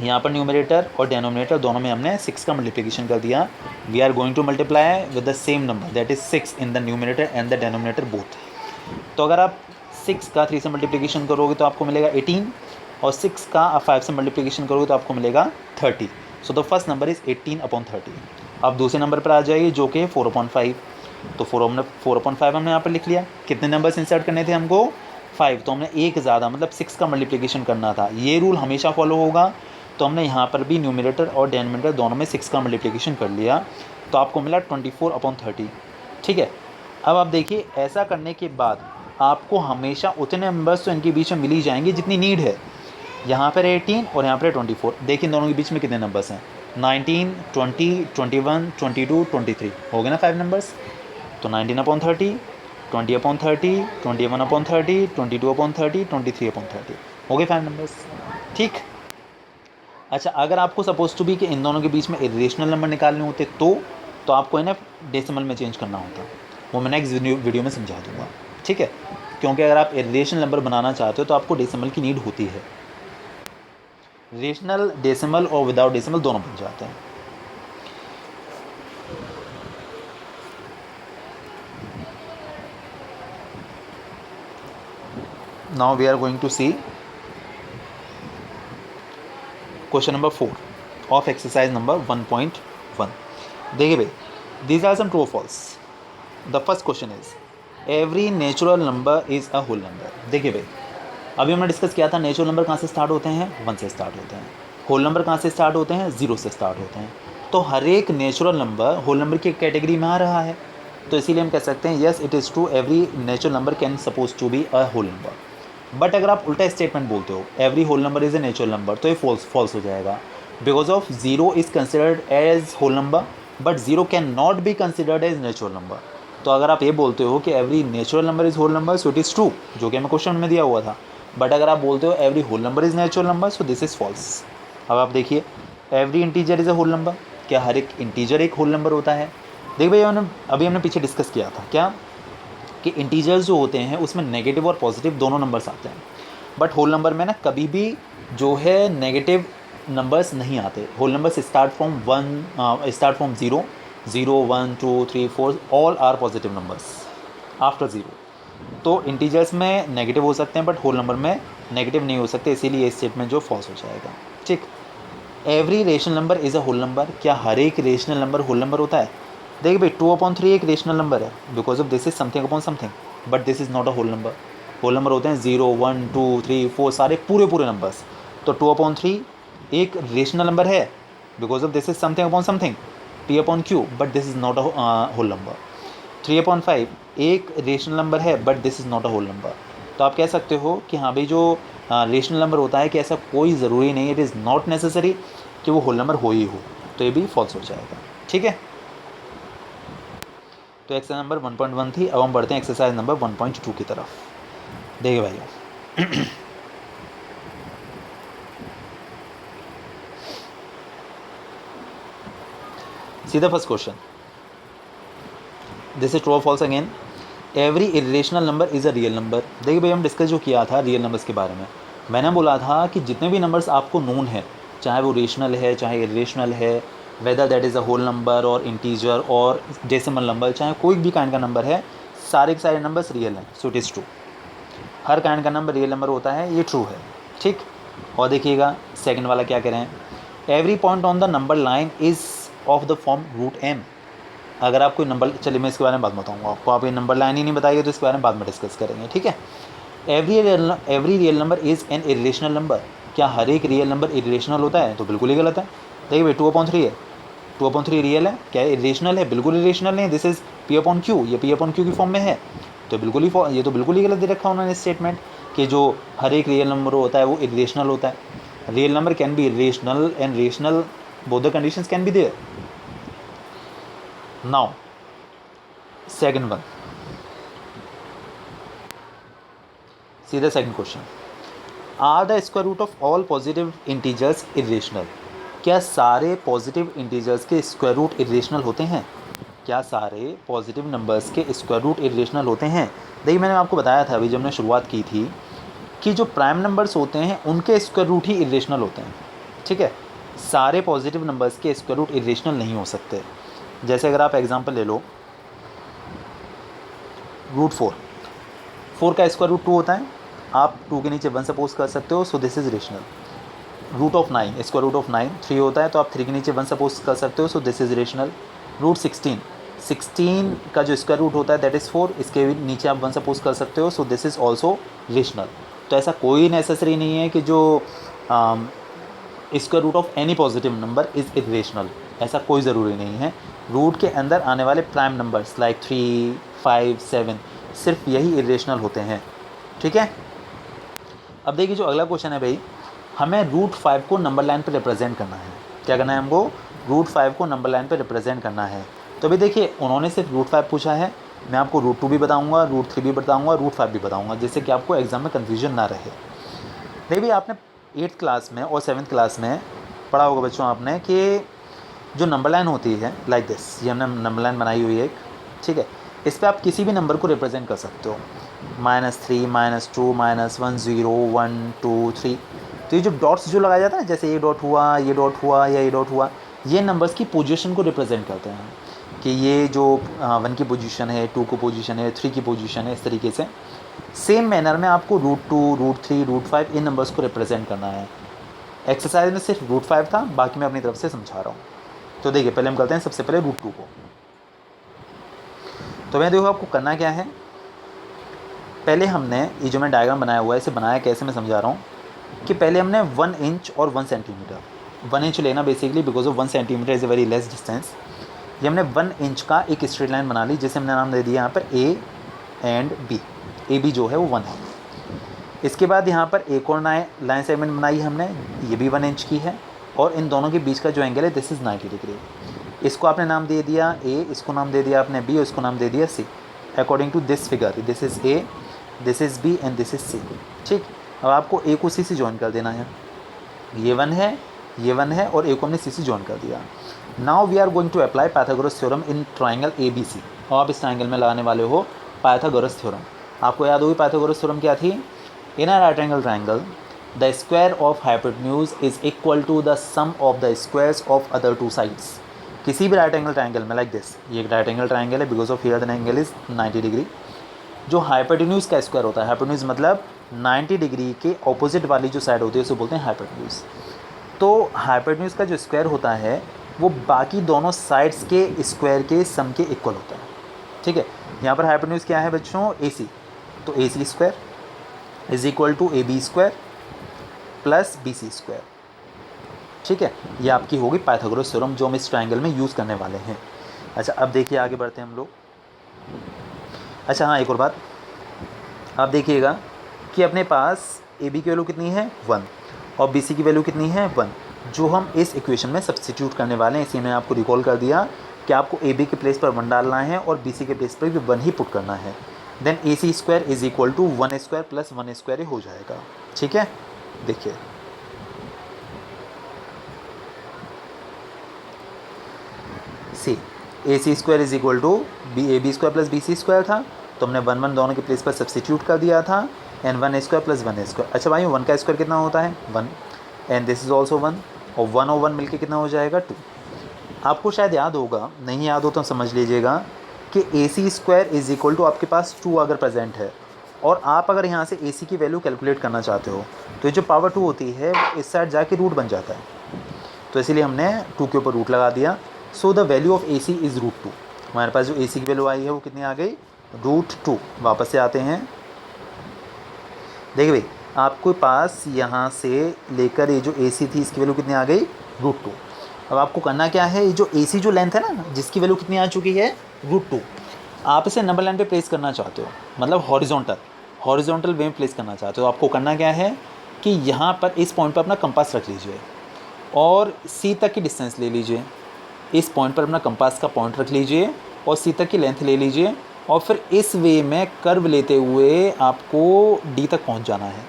यहाँ पर न्यूमरेटर और डेनोमिनेटर दोनों में हमने 6 का मल्टीप्लिकेशन कर दिया। We are going to multiply with the same number, that is 6 in the numerator and the denominator both. तो अगर आप 6 का 3 से मल्टीप्लिकेशन करोगे तो आपको मिलेगा 18, और 6 का आप 5 से मल्टीप्लिकेशन करोगे तो आपको मिलेगा 30। So the first number is 18/30। अब दूसरे नंबर पर आ जाइए जो कि 4/5। तो 4/5 हमने यहाँ पर लिख लिया। कितने नंबर्स इंसर्ट करने थे हमको 5, तो हमने एक ज़्यादा मतलब 6 का मल्टीप्लिकेशन करना था। ये रूल हमेशा फॉलो होगा, तो हमने यहाँ पर भी न्यूमरेटर और डेनोमिनेटर दोनों में 6 का मल्टीप्लिकेशन कर लिया, तो आपको मिला 24/30। ठीक है, अब आप देखिए, ऐसा करने के बाद आपको हमेशा उतने नंबर्स तो इनके बीच में मिल ही जाएंगे जितनी नीड है। यहाँ पर 18 और यहाँ पर 24, देखिए दोनों के बीच में कितने नंबर्स हैं, 19, 20, 21, 22, 23, हो गए ना 5 नंबर्स। तो 19/30, 20/30, 21/30, 22/30, 23/30, हो गए 5 नंबर्स। ठीक। अच्छा, अगर आपको सपोज टू बी कि इन दोनों के बीच में इरेशनल नंबर निकालने होते तो आपको इन्हें डेसिमल में चेंज करना होता, वो मैं नेक्स्ट वीडियो में समझा दूंगा। ठीक है, क्योंकि अगर आप इरेशनल नंबर बनाना चाहते हो तो आपको डेसिमल की नीड होती है। रेशनल, डेसिमल और विदाउट डेसिमल दोनों बन जाते हैं। Now we are going to see question number 4 of exercise number 1.1। देखिए भाई, दीज आर सम ट्रू और false. The first question is every natural number is a whole number. देखिए भाई, अभी हमने डिस्कस किया था नेचुरल नंबर कहाँ से स्टार्ट होते हैं, 1 से स्टार्ट होते हैं। होल नंबर कहाँ से स्टार्ट होते हैं, 0 से स्टार्ट होते हैं। तो हर एक नेचुरल नंबर होल नंबर की कैटेगरी में आ रहा है, तो इसीलिए हम कह सकते हैं yes it is true, every natural number can suppose to be a whole number. But अगर आप उल्टा स्टेटमेंट बोलते हो every whole number is a natural number, तो ये फॉल्स हो जाएगा, because of 0 is considered as whole number but 0 can not be considered as natural number. तो अगर आप ये बोलते हो कि every natural number is whole number, so it is true, जो कि हमें क्वेश्चन में दिया हुआ था। बट अगर आप बोलते हो every whole number is natural number, so this is false. अब आप देखिए, every integer is a whole number, क्या हर एक इंटीजर एक होल नंबर होता है? देख भैया, अभी हमने पीछे डिस्कस किया था क्या कि इंटीजर्स जो होते हैं उसमें नेगेटिव और पॉजिटिव दोनों नंबर्स आते हैं, बट होल नंबर में ना कभी भी जो है नेगेटिव नंबर्स नहीं आते। Whole numbers start from 0, 0, 1, 2, 3, 4, all are positive numbers after 0। तो इंटीजर्स में नेगेटिव हो सकते हैं बट होल नंबर में नेगेटिव नहीं हो सकते, इसीलिए ये स्टेटमेंट जो फॉल्स हो जाएगा। ठीक। Every rational number is a whole number, क्या हर एक रेशनल नंबर होल नंबर होता है? देखिए भाई, 2/3 एक रेशनल नंबर है, because of this is something upon something, but this is not a whole number. Whole number होते हैं 0, 1, 2, 3, 4, सारे पूरे नंबर्स। तो 2/3 एक रेशनल नंबर है, because of this is something upon something, P/Q, but this is not a whole number. 3/5 एक rational number है, but this is not a whole number. तो आप कह सकते हो कि हाँ भाई, जो रेशनल नंबर होता है कि ऐसा कोई ज़रूरी नहीं है, इट इज़ नॉट नेसेसरी कि वो होल नंबर हो ही हो, तो ये भी फॉल्स हो जाएगा। ठीक है, तो एक्सरसाइज नंबर 1.1 थी। अब हम बढ़ते हैं एक्सरसाइज नंबर 1.2 की तरफ। देखिए भाइयों, see the first question, this is true और false again. Every irrational number is a real number. देखिए भाई, हम डिस्कस जो किया था रियल नंबर्स के बारे में, मैंने बोला था कि जितने भी नंबर्स आपको नोन है, चाहे वो रेशनल है चाहे इरेशनल है, whether that is a whole number और इंटीजर और डेसिमल नंबर, चाहे कोई भी काइंड का नंबर है, सारे के सारे नंबर्स रियल हैं, सो it is true. Her kind का नंबर रियल नंबर होता है, ये ट्रू है। ठीक। और देखिएगा सेकंड वाला क्या कह रहे हैं, every point on the number line is of the form √m। अगर आप कोई नंबर, चलिए मैं इसके बारे में बाद में बताऊँगा आपको, आप ये नंबर लाइन ही नहीं बताइए तो इसके बारे में बाद में डिस्कस करेंगे, ठीक है। Every real number is an irrational number. क्या हर एक रियल नंबर इरेशनल होता है? तो बिल्कुल ही गलत है। देखिए भाई 2/3 है, 2/3 रियल है, क्या इरेशनल है? बिल्कुल इरेशनल नहीं है। दिस इज़ P/Q, ये P/Q की फॉर्म में है, तो बिल्कुल ही ये तो बिल्कुल ही गलत दे रखा उन्होंने स्टेटमेंट कि जो हर एक रियल नंबर होता है वो इरेशनल होता है। Real number can be irrational and rational, both the conditions can be there. Now second one, सीधा second question, are the square root of all positive integers irrational? क्या सारे पॉजिटिव इंटीजर्स के square root irrational होते हैं? क्या सारे positive numbers के square root irrational होते हैं? देखिए मैंने आपको बताया था अभी जब मैंने शुरुआत की थी कि जो प्राइम नंबर्स होते हैं उनके स्क्वायर रूट ही इरेशनल होते हैं, ठीक है। सारे पॉजिटिव नंबर्स के स्क्वायर रूट इरेशनल नहीं हो सकते। जैसे अगर आप एग्जांपल ले लो, √4 का स्क्वायर रूट 2 होता है, आप 2 के नीचे 1 सपोज कर सकते हो, so this is rational. √9 square root of 9 3 होता है, तो आप 3 के नीचे 1 सपोज कर सकते हो, सो दिस इज़ रेशनल। √16 का जो स्क्वायर रूट होता है दैट इज़ 4, इसके नीचे आप 1 सपोज कर सकते हो, so this is also rational. तो ऐसा कोई नेसेसरी नहीं है कि जो square root of any positive number is irrational, ऐसा कोई ज़रूरी नहीं है। रूट के अंदर आने वाले प्राइम नंबर्स लाइक 3, 5, 7 सिर्फ यही इरेशनल होते हैं, ठीक है। अब देखिए जो अगला क्वेश्चन है भाई, हमें √5 को नंबर लाइन पर रिप्रेजेंट करना है। क्या करना है हमको? √5 को नंबर लाइन पर रिप्रेजेंट करना है। तो अभी देखिए उन्होंने सिर्फ √5 पूछा है, मैं आपको √2 भी बताऊंगा, √3 भी बताऊंगा, √5 भी बताऊंगा, जिससे कि आपको एग्जाम में कन्फ्यूजन ना रहे। नहीं भाई आपने 8th क्लास में और 7th क्लास में पढ़ा होगा बच्चों आपने कि जो नंबर लाइन होती है लाइक दिस, ये हमने नंबर लाइन बनाई हुई है एक, ठीक है। इस पर आप किसी भी नंबर को रिप्रेजेंट कर सकते हो, -3, -2, -1, 0, 1, 2, 3। तो ये जो डॉट्स जो लगाया जाता है ना, जैसे ये डॉट हुआ, ये डॉट हुआ या ये डॉट हुआ, ये नंबर्स की पोजीशन को रिप्रेजेंट करते हैं कि ये जो 1 की पोजीशन है, 2 की पोजीशन है, 3 की पोजीशन है, इस तरीके से। सेम मैनर में आपको √2, √3, √5 इन नंबर्स को रिप्रेजेंट करना है। एक्सरसाइज में सिर्फ √5 था, बाकी मैं अपनी तरफ से समझा रहा हूँ। तो देखिए पहले हम करते हैं सबसे पहले √2 को। तो मैं देखो आपको करना क्या है, पहले हमने ये जो मैं डायग्राम बनाया हुआ है इसे बनाया कैसे मैं समझा रहा हूँ कि पहले हमने 1 इंच और 1 सेंटीमीटर, 1 इंच लेना basically because of 1 centimetre is a very less distance. ये हमने 1 इंच का एक स्ट्रेट लाइन बना ली, जिसे हमने नाम दे दिया यहाँ पर A एंड B। AB जो है वो 1 है। इसके बाद यहाँ पर एक और लाइन सेगमेंट बनाई हमने, ये भी 1 इंच की है, और इन दोनों के बीच का जो एंगल है दिस इज़ 90 डिग्री। इसको आपने नाम दे दिया A, इसको नाम दे दिया आपने B और इसको नाम दे दिया C। According to this figure, this is A, this is B and this is C, ठीक। अब आपको A को C से ज्वाइन कर देना है, ये 1 है, ये 1 है, और A को हमने C से ज्वाइन कर दिया। Now we are going to apply Pythagoras theorem in triangle ABC, और आप इस ट्राइंगल में लगाने वाले हो पाइथागोरस थ्योरम। आपको याद होगी पाइथागोरस थ्योरम क्या थी? In a right angle triangle the square of hypotenuse is equal to the sum of the squares of other 2 sides. किसी भी राइट एंगल ट्राइंगल में लाइक दिस, ये एक राइट एंगल ट्राइंगल है because of here the angle is 90 degree. जो hypotenuse का square होता है, हाइपोटेन्यूज मतलब 90 डिग्री के ऑपोजिट वाली जो साइड होती है उसे बोलते हैं हाइपोटेन्यूज। तो हाइपोटेन्यूज का जो स्क्वायर होता है वो बाकी दोनों साइड्स के स्क्वायर के सम के इक्वल होता है, ठीक है। यहाँ पर हाइपोटेन्यूज क्या है बच्चों? AC, तो AC square is equal to AB square plus BC square, ठीक है। ये आपकी होगी पाइथागोरस थ्योरम जो हम इस ट्राइंगल में यूज़ करने वाले हैं। अच्छा अब देखिए आगे बढ़ते हैं हम लोग। अच्छा हाँ, एक और बात आप देखिएगा कि अपने पास AB की वैल्यू कितनी है? 1, और BC की वैल्यू कितनी है? 1, जो हम इस इक्वेशन में सब्स्टिट्यूट करने वाले हैं। इसी में आपको रिकॉल कर दिया कि आपको AB के प्लेस पर 1 डालना है और BC के प्लेस पर भी 1 ही पुट करना है। Then AC square is equal to 1 square plus 1 square हो जाएगा, ठीक है। देखिए see, AC square is equal to AB square plus BC square था, तो हमने 1 1 दोनों के प्लेस पर सब्स्टिट्यूट कर दिया था, एंड 1 स्क्वायर प्लस 1 स्क्वायर। अच्छा भाई 1 का स्क्वायर कितना होता है? 1, एंड दिस इज ऑल्सो 1, और 1 और 1 मिलके कितना हो जाएगा? 2। आपको शायद याद होगा, नहीं याद हो तो समझ लीजिएगा कि AC square is equal to आपके पास 2 अगर प्रेजेंट है, और आप अगर यहाँ से AC की वैल्यू कैलकुलेट करना चाहते हो तो ये जो पावर 2 होती है वो इस साइड जाके रूट बन जाता है, तो इसीलिए हमने 2 के ऊपर रूट लगा दिया। So the value of AC is √2। हमारे पास जो AC की वैल्यू आई है वो कितनी आ गई, √2। वापस से आते हैं, देखिए भाई आपके पास यहाँ से लेकर ये जो AC थी इसकी वैल्यू कितनी आ गई, √2। अब आपको करना क्या है, ये जो AC जो लेंथ है ना जिसकी वैल्यू कितनी आ चुकी है, √2, आप इसे नंबर लाइन पे प्लेस करना चाहते हो, मतलब हॉरिजॉन्टल वे में प्लेस करना चाहते हो। आपको करना क्या है कि यहाँ पर इस पॉइंट पर अपना कंपास रख लीजिए और C तक की डिस्टेंस ले लीजिए। इस पॉइंट पर अपना कंपास का पॉइंट रख लीजिए और C तक की लेंथ ले लीजिए और फिर इस वे में कर्व लेते हुए आपको D तक पहुँच जाना है।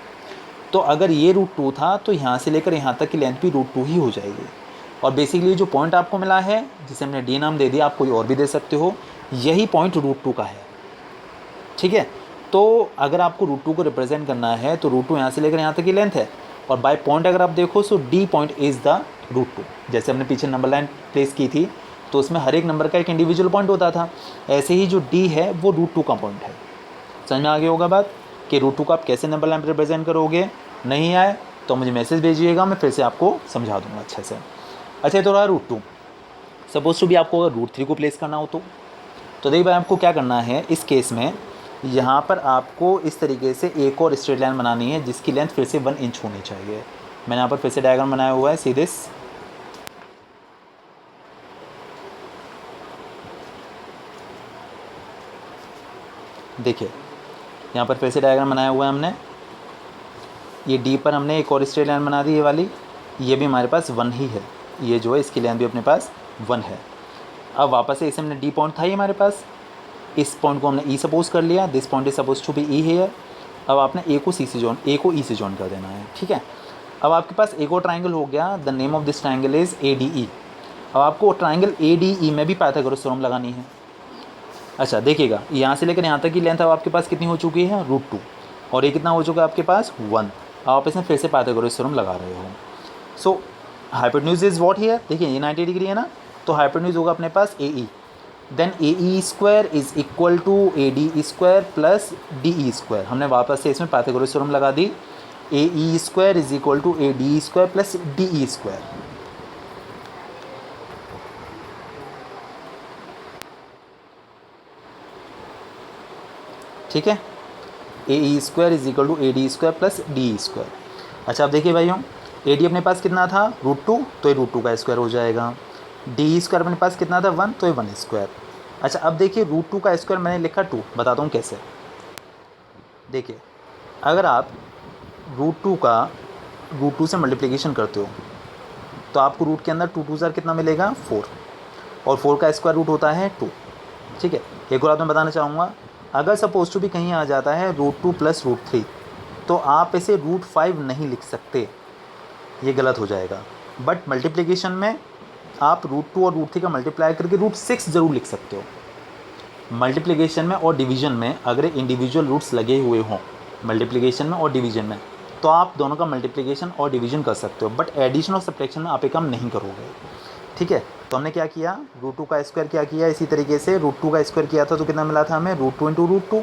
तो अगर ये √2 था तो यहाँ से लेकर यहाँ तक की लेंथ भी √2 ही हो जाएगी। और बेसिकली जो पॉइंट आपको मिला है जिसे हमने D नाम दे दिया, आप कोई और भी दे सकते हो, यही पॉइंट √2 का है, ठीक है। तो अगर आपको √2 को रिप्रेजेंट करना है तो √2 यहाँ से लेकर यहाँ तक की लेंथ है और बाय पॉइंट अगर आप देखो सो D पॉइंट इज़ द √2। जैसे हमने पीछे नंबर लाइन प्लेस की थी तो उसमें हर एक नंबर का एक इंडिविजुअल पॉइंट होता था, ऐसे ही जो D है वो √2 का पॉइंट है। समझ में आ गया होगा बात कि √2 को आप कैसे नंबर लाइन पर रिप्रेजेंट करोगे। नहीं आए तो मुझे मैसेज भेजिएगा, मैं फिर से आपको समझा दूँगा अच्छे से। अच्छा तो रहा √2, सपोज टू भी आपको अगर √3 को प्लेस करना हो तो देखिए भाई आपको क्या करना है इस केस में, यहाँ पर आपको इस तरीके से एक और स्ट्रेट लाइन बनानी है जिसकी लेंथ फिर से 1 इंच होनी चाहिए। मैंने यहाँ पर फिर से डायग्राम बनाया हुआ है, सी दिस। देखिए यहाँ पर फिर से डायग्राम बनाया हुआ है हमने, ये D पर हमने एक और स्ट्रेट लाइन बना दी ये वाली, ये भी हमारे पास 1 ही है, ये जो है इसकी लेंथ भी अपने पास 1 है। अब वापस से इसे हमने D पॉइंट था ही हमारे पास, इस पॉइंट को हमने E सपोज कर लिया, this point is suppose to be E here. अब आपने A को E से जॉइन कर देना है, ठीक है। अब आपके पास एक और ट्राइंगल हो गया, the name of this triangle is ADE। अब आपको ट्राइंगल ADE में भी पाइथागोरस थ्योरम लगानी है। अच्छा देखिएगा यहाँ से लेकर यहाँ तक की लेंथ अब आपके पास कितनी हो चुकी है, √2, और ये कितना हो चुका है आपके पास 1। अब आप इसमें फिर से पाइथागोरस थ्योरम लगा रहे हो। सो हाइपोटेन्यूज इज व्हाट हियर, देखिए ये 90 डिग्री है ना, तो हाइपोटेन्यूज होगा अपने पास AE, then AE² is equal to ADE² plus DE²। हमने वापस से इसमें पाइथागोरस थ्योरम लगा दी, AE² is equal to ADE² plus DE²। ठीक है, AE² is equal to ADE² plus DE²। अच्छा अब देखिए भाइयों, AD अपने पास कितना था, √2, तो ये √2 का स्क्वायर हो जाएगा। DE² अपने पास कितना था, 1, तो ये 1 स्क्वायर। अच्छा अब देखिए √2 का स्क्वायर मैंने लिखा 2, बताता हूँ कैसे। देखिए अगर आप √2 का √2 से मल्टीप्लिकेशन करते हो तो आपको रूट के अंदर 2 2 ज़ार कितना मिलेगा, 4, और 4 का स्क्वायर रूट होता है 2, ठीक है। एक और बात मैं बताना चाहूँगा, अगर सपोज टू भी कहीं आ जाता है √2 प्लस √3 तो आप इसे √5 नहीं लिख सकते, ये गलत हो जाएगा। बट मल्टीप्लिकेशन में आप √2 और √3 का मल्टीप्लाई करके √6 ज़रूर लिख सकते हो। मल्टीप्लिकेशन में और डिवीज़न में अगर इंडिविजुअल रूट्स लगे हुए हों मल्टीप्लिकेशन में और डिवीज़न में, तो आप दोनों का मल्टीप्लिकेशन और डिवीज़न कर सकते हो, बट एडिशन और सब्ट्रैक्शन में आप ये काम नहीं करोगे, ठीक है। तो हमने क्या किया, √2 का स्क्वायर क्या किया, इसी तरीके से √2 का स्क्वायर किया था तो कितना मिला था हमें, √2 इंटू √2,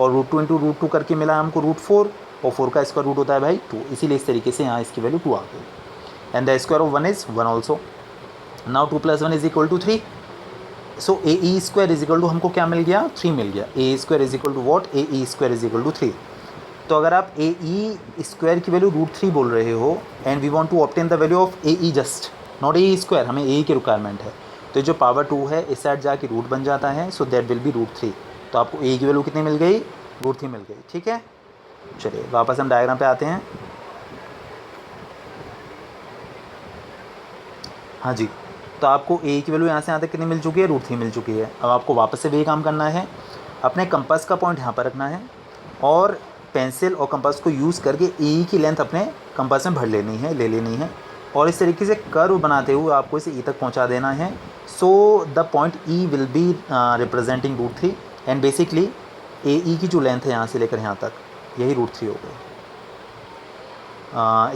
और √2 इंटू √2 करके मिला हमको √4, और 4 का स्क्वायर रूट होता है भाई 2, इसीलिए इस तरीके से यहाँ इसकी वैल्यू 2 आ गई। And the square of 1 is 1 also. Now 2 + 1 is equal to 3। So AE² is equal to हमको क्या मिल गया, 3 मिल गया। AE² is equal to what, AE² is equal to 3। तो अगर आप AE² की वैल्यू √3 बोल रहे हो and we want to obtain the value of AE just not AE², हमें AE की रिक्वायरमेंट है, तो जो पावर 2 है इस साइड जाके रूट बन जाता है, सो दैट विल बी √3। तो आपको AE की वैल्यू कितनी मिल गई, √3 मिल गई, ठीक है। चलिए वापस हम डायग्राम पे आते हैं। हाँ जी, तो आपको AE की वैल्यू यहाँ से यहाँ तक कितनी मिल चुकी है, √3 मिल चुकी है। अब आपको वापस से वही काम करना है, अपने कंपास का पॉइंट यहाँ पर रखना है और पेंसिल और कंपास को यूज़ करके AE की लेंथ अपने कंपास में भर लेनी है, ले लेनी है, और इस तरीके से कर्व बनाते हुए आपको इसे E तक पहुँचा देना है। So the point E will be representing √3 and basically AE की जो लेंथ है यहाँ से लेकर यहाँ तक यही √3 हो गई।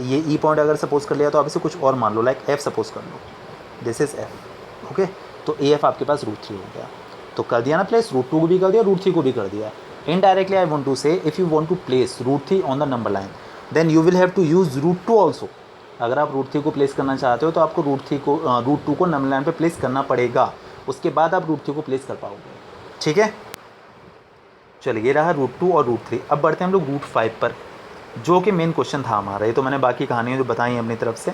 ये E पॉइंट अगर सपोज कर लिया तो आप इसे कुछ और मान लो, लाइक F सपोज कर लो, दिस इज़ F, ओके। तो AF आपके पास √3 हो गया, तो कर दिया ना प्लेस, √2 को भी कर दिया, √3 को भी कर दिया। Indirectly I want to say if you want to place √3 on the number line then you will have to use √2 also. अगर आप √3 को प्लेस करना चाहते हो तो आपको √2 को नंबर लाइन पे प्लेस करना पड़ेगा, उसके बाद आप रूट 3 को प्लेस कर पाओगे। ठीक है, चलिए ये रहा रूट 2 और रूट 3। अब बढ़ते हैं हम लोग रूट 5 पर, जो कि मेन क्वेश्चन था हमारा। ये तो मैंने बाकी कहानियाँ जो बताई हैं अपनी तरफ से।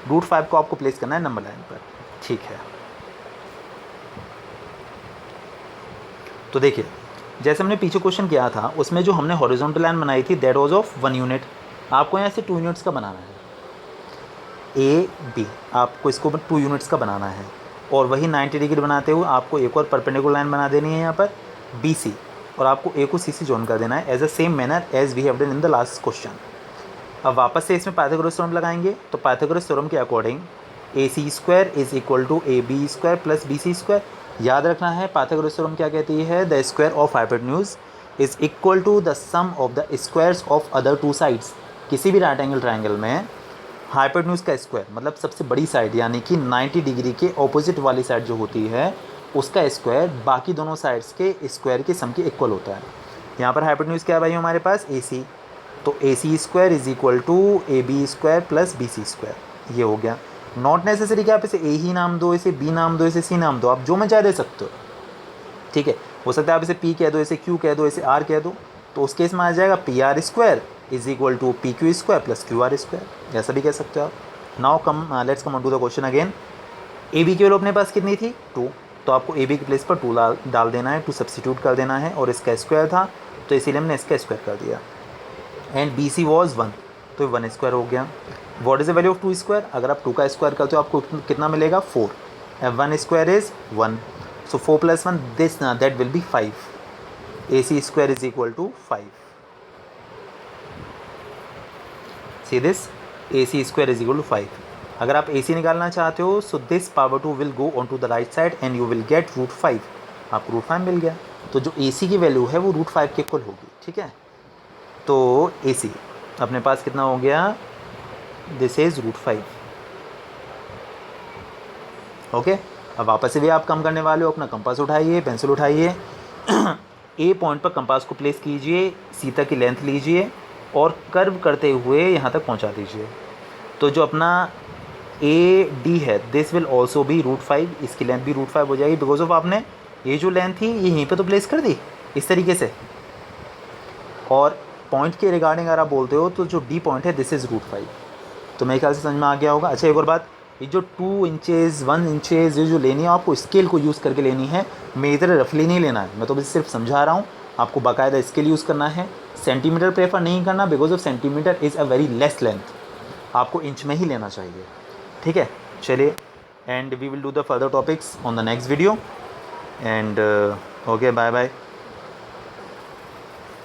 रूट 5 को आपको प्लेस करना है नंबर लाइन पर। ठीक है, तो देखिए जैसे हमने पीछे क्वेश्चन किया था उसमें जो हमने हॉरिजॉन्टल लाइन बनाई थी दैट वाज ऑफ 1 यूनिट। आपको यहाँ से 2 यूनिट्स का बनाना है, ए बी, आपको इसको 2 यूनिट्स का बनाना है। और वही 90 डिग्री बनाते हुए आपको एक और परपेंडिकुलर लाइन बना देनी है यहाँ पर बी सी, और आपको ए को सी से जॉइन कर देना है as a same manner as we have done in the last question. अब वापस से इसमें पाइथागोरस थ्योरम लगाएंगे, तो पाइथागोरस थ्योरम के according A C square is equal to A B square plus B C square. याद रखना है पाइथागोरस थ्योरम क्या कहती है, the square of hypotenuse is equal to the sum of the squares of other 2 sides. किसी भी right angle triangle में hypotenuse का स्क्वायर मतलब सबसे बड़ी साइड यानी कि 90 डिग्री के ऑपोजिट वाली साइड जो होती है उसका स्क्वायर बाकी दोनों साइड्स के स्क्वायर के सम के इक्वल होता है। यहाँ पर हाइपोटेन्यूज क्या है भाई हमारे पास ए सी, तो A C square is equal to A B square plus B C square. ये हो गया। नॉट नेसेसरी कि आप इसे ए ही नाम दो, इसे बी नाम दो, इसे सी नाम दो, आप जो में चाहे दे सकते हो। ठीक है, हो सकता है आप इसे पी कह दो, इसे क्यू कह दो, इसे आर कह दो, तो उस केस में आ जाएगा P R square is equal to P Q square plus Q R square, ऐसा भी कह सकते हो आप। Now come let's come on to the question again. A B की वैल्यू अपने पास कितनी थी 2, तो आपको ए बी की प्लेस पर 2 डाल देना है, 2 सब्सिट्यूट कर देना है, और इसका स्क्वायर था तो इसीलिए हमने इसका स्क्वायर कर दिया। एंड बी सी वॉज 1, तो 1 स्क्वायर हो गया। What is the value of 2 square, अगर आप 2 का स्क्वायर करते हो आपको कितना मिलेगा 4, and 1 square is 1, so 4 + 1 this that will be 5। A C square is equal to 5। C this, A C square is equal to 5। अगर आप ए सी निकालना चाहते हो so this power 2 will go on to the right side and you will get √5। आपको √5 मिल गया, तो जो ए सी की वैल्यू है वो √5 के इक्वल होगी। ठीक है, तो ए सी अपने पास कितना हो गया, दिस इज √5। ओके, अब वापस से भी आप कम करने वाले हो, अपना कंपास उठाइए, पेंसिल उठाइए, ए पॉइंट पर कंपास को प्लेस कीजिए, सी तक की लेंथ लीजिए और कर्व करते हुए यहाँ तक पहुँचा दीजिए। तो जो अपना ए डी है दिस विल ऑल्सो बी √5, इसकी लेंथ भी √5 हो जाएगी बिकॉज ऑफ आपने ये जो लेंथ थी ये यहीं पे तो प्लेस कर दी इस तरीके से। और पॉइंट के रिगार्डिंग अगर आप बोलते हो तो जो डी पॉइंट है दिस इज़ √5। तो मेरे ख्याल से समझ में आ गया होगा। अच्छा एक और बात, ये जो 2 इंचेस 1 इंचेस ये जो लेनी है आपको स्केल को यूज़ करके लेनी है, मेरी तरह रफली नहीं लेना है, मैं तो बस सिर्फ समझा रहा हूँ। आपको बाकायदा स्केल यूज़ करना है, सेंटीमीटर प्रेफर नहीं करना because of centimetre is a very less length, आपको इंच में ही लेना चाहिए। ठीक है, चलिए, and we will do the further topics on the next video and okay bye bye.